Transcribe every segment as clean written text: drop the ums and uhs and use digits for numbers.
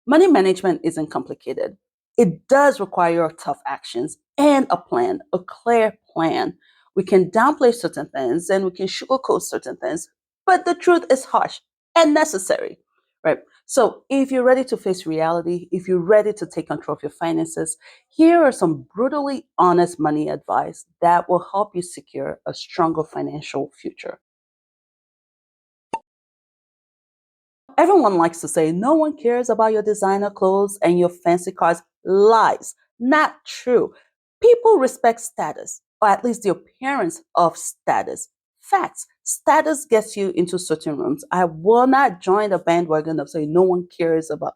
Money management isn't complicated. It does require tough actions and a plan, a clear plan. We can downplay certain things and we can sugarcoat certain things, but the truth is harsh and necessary, right? So, if you're ready to face reality, if you're ready to take control of your finances, here are some brutally honest money advice that will help you secure a stronger financial future. Everyone likes to say no one cares about your designer clothes and your fancy cars. Lies. Not true. People respect status, or at least the appearance of status. Facts. Status gets you into certain rooms. I will not join the bandwagon of saying no one cares about.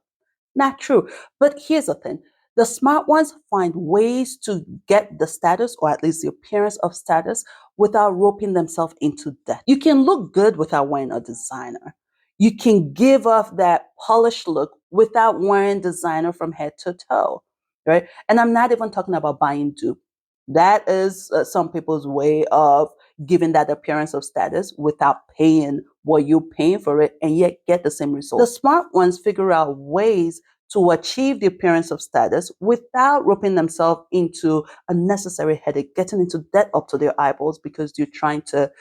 Not true. But here's the thing. The smart ones find ways to get the status, or at least the appearance of status, without roping themselves into debt. You can look good without wearing a designer. You can give off that polished look without wearing designer from head to toe, right? And I'm not even talking about buying dupe. That is some people's way of giving that appearance of status without paying what you're paying for it and yet get the same result. The smart ones figure out ways to achieve the appearance of status without roping themselves into unnecessary headache, getting into debt up to their eyeballs because you're trying to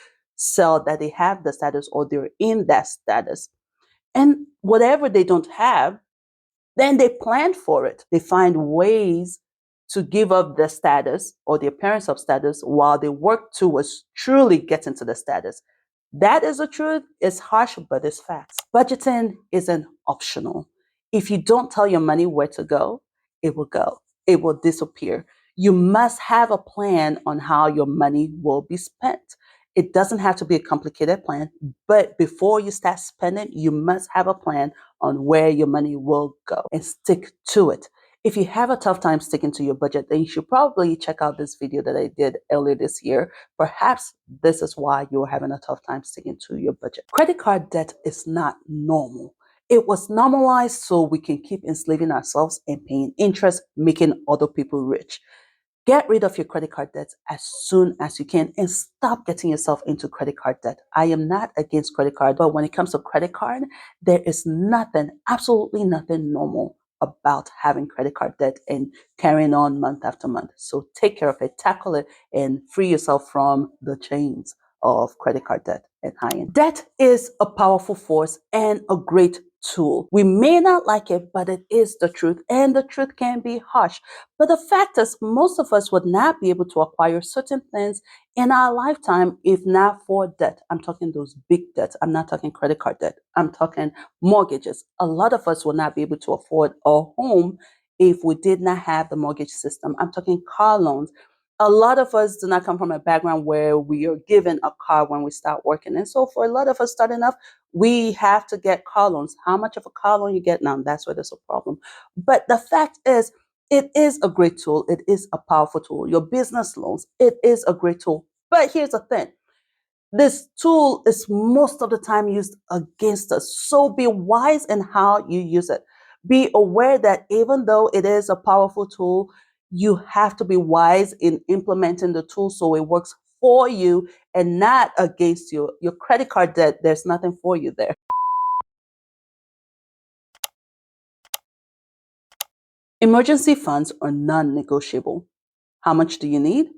sell that they have the status or they're in that status. And whatever they don't have, then they plan for it. They find ways to give up the status or the appearance of status while they work towards truly getting to the status. That is the truth. It's harsh, but it's facts. Budgeting isn't optional. If you don't tell your money where to go, it will go. It will disappear. You must have a plan on how your money will be spent. It doesn't have to be a complicated plan, but before you start spending, you must have a plan on where your money will go and stick to it. If you have a tough time sticking to your budget, then you should probably check out this video that I did earlier this year. Perhaps this is why you're having a tough time sticking to your budget. Credit card debt is not normal. It was normalized so we can keep enslaving ourselves and paying interest, making other people rich. Get rid of your credit card debts as soon as you can and stop getting yourself into credit card debt. I am not against credit card, but when it comes to credit card, there is nothing, absolutely nothing normal about having credit card debt and carrying on month after month. So take care of it, tackle it, and free yourself from the chains of credit card debt and high end. Debt is a powerful force and a great tool. We may not like it, but it is the truth, and the truth can be harsh. But the fact is, most of us would not be able to acquire certain things in our lifetime if not for debt. I'm talking those big debts. I'm not talking credit card debt. I'm talking mortgages. A lot of us will not be able to afford a home if we did not have the mortgage system. I'm talking car loans. A lot of us do not come from a background where we are given a car when we start working. And so for a lot of us starting off, we have to get car loans. How much of a car loan you get now? That's where there's a problem. But the fact is, it is a great tool. It is a powerful tool. Your business loans, it is a great tool. But here's the thing. This tool is most of the time used against us. So be wise in how you use it. Be aware that even though it is a powerful tool, you have to be wise in implementing the tool so it works for you and not against you. Your credit card debt, there's nothing for you there. Emergency funds are non-negotiable. How much do you need?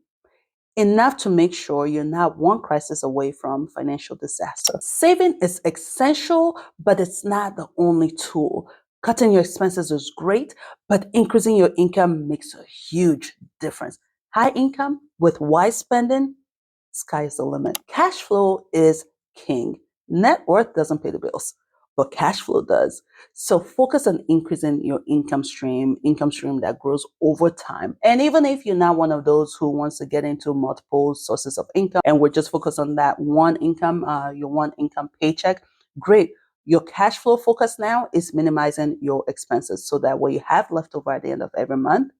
Enough to make sure you're not one crisis away from financial disaster. Saving is essential, but it's not the only tool. Cutting your expenses is great, but increasing your income makes a huge difference. High income with wise spending, sky's the limit. Cash flow is king. Net worth doesn't pay the bills, but cash flow does. So focus on increasing your income stream that grows over time. And even if you're not one of those who wants to get into multiple sources of income and we're just focused on that one income, your one income paycheck, great. Your cash flow focus now is minimizing your expenses so that what you have left over at the end of every month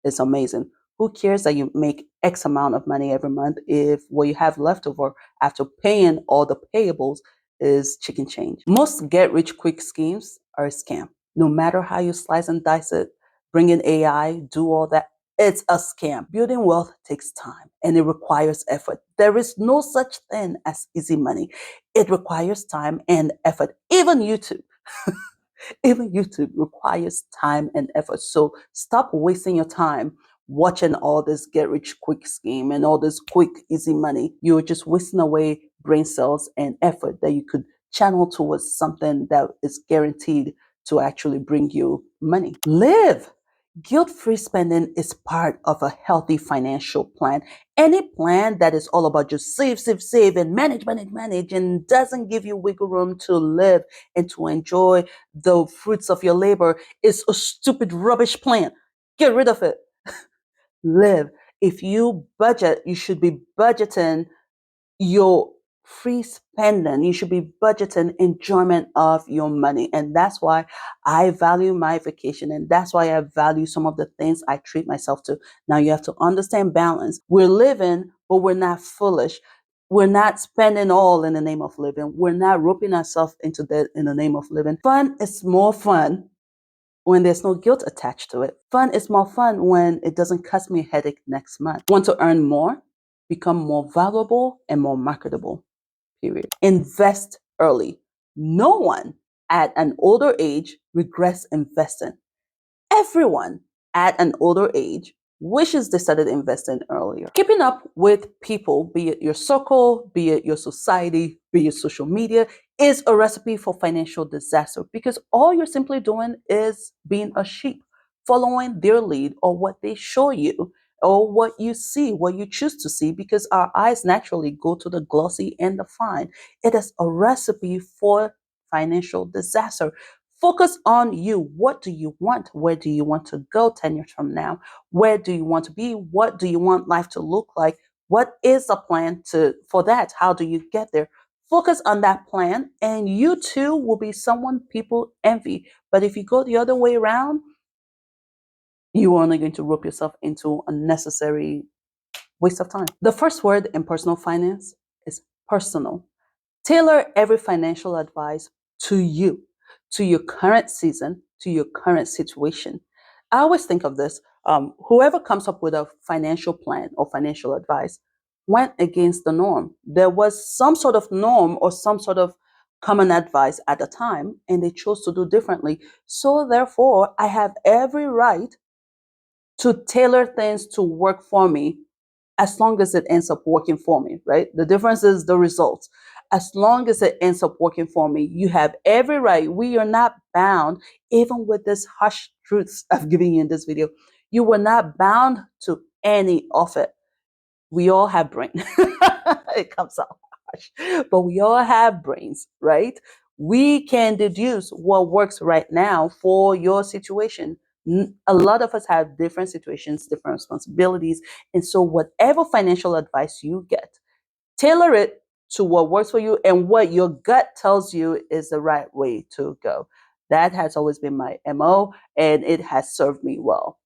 is amazing. Who cares that you make X amount of money every month if what you have left over after paying all the payables is chicken change? Most get rich quick schemes are a scam. No matter how you slice and dice it, bring in AI, do all that, it's a scam. Building wealth takes time and it requires effort. There is no such thing as easy money. It requires time and effort. Even YouTube. Even YouTube requires time and effort. So stop wasting your time watching all this get rich quick scheme and all this quick, easy money. You're just wasting away brain cells and effort that you could channel towards something that is guaranteed to actually bring you money. Live. Guilt-free spending is part of a healthy financial plan. Any plan that is all about just save, and manage, and doesn't give you wiggle room to live and to enjoy the fruits of your labor is a stupid, rubbish plan. Get rid of it. Live. If you budget, you should be budgeting your free spending. You should be budgeting enjoyment of your money. And that's why I value my vacation. And that's why I value some of the things I treat myself to. Now you have to understand balance. We're living, but we're not foolish. We're not spending all in the name of living. We're not roping ourselves into debt in the name of living. Fun is more fun when there's no guilt attached to it. Fun is more fun when it doesn't cost me a headache next month. Want to earn more? Become more valuable and more marketable. Period. Invest early. No one at an older age regrets investing. Everyone at an older age wishes they started investing earlier. Keeping up with people, be it your circle, be it your society, be it social media, is a recipe for financial disaster because all you're simply doing is being a sheep, following their lead or what they show you or what you see, what you choose to see, because our eyes naturally go to the glossy and the fine. It is a recipe for financial disaster. Focus on you. What do you want? Where do you want to go 10 years from now? Where do you want to be? What do you want life to look like? What is the plan for that? How do you get there? Focus on that plan, and you too will be someone people envy. But if you go the other way around, you're only going to rope yourself into unnecessary waste of time. The first word in personal finance is personal. Tailor every financial advice to you, to your current season, to your current situation. I always think of this. Whoever comes up with a financial plan or financial advice went against the norm. There was some sort of norm or some sort of common advice at the time, and they chose to do differently. So, therefore, I have every right to tailor things to work for me as long as it ends up working for me, right? The difference is the results. As long as it ends up working for me, you have every right. We are not bound, even with this harsh truths I've given you in this video. You were not bound to any of it. We all have brain. It comes out harsh, but we all have brains, right? We can deduce what works right now for your situation. A lot of us have different situations, different responsibilities. And so, whatever financial advice you get, tailor it to what works for you and what your gut tells you is the right way to go. That has always been my MO, and it has served me well.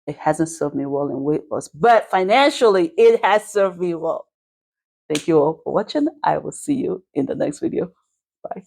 It hasn't served me well in weight loss, but financially, it has served me well. Thank you all for watching. I will see you in the next video. Bye.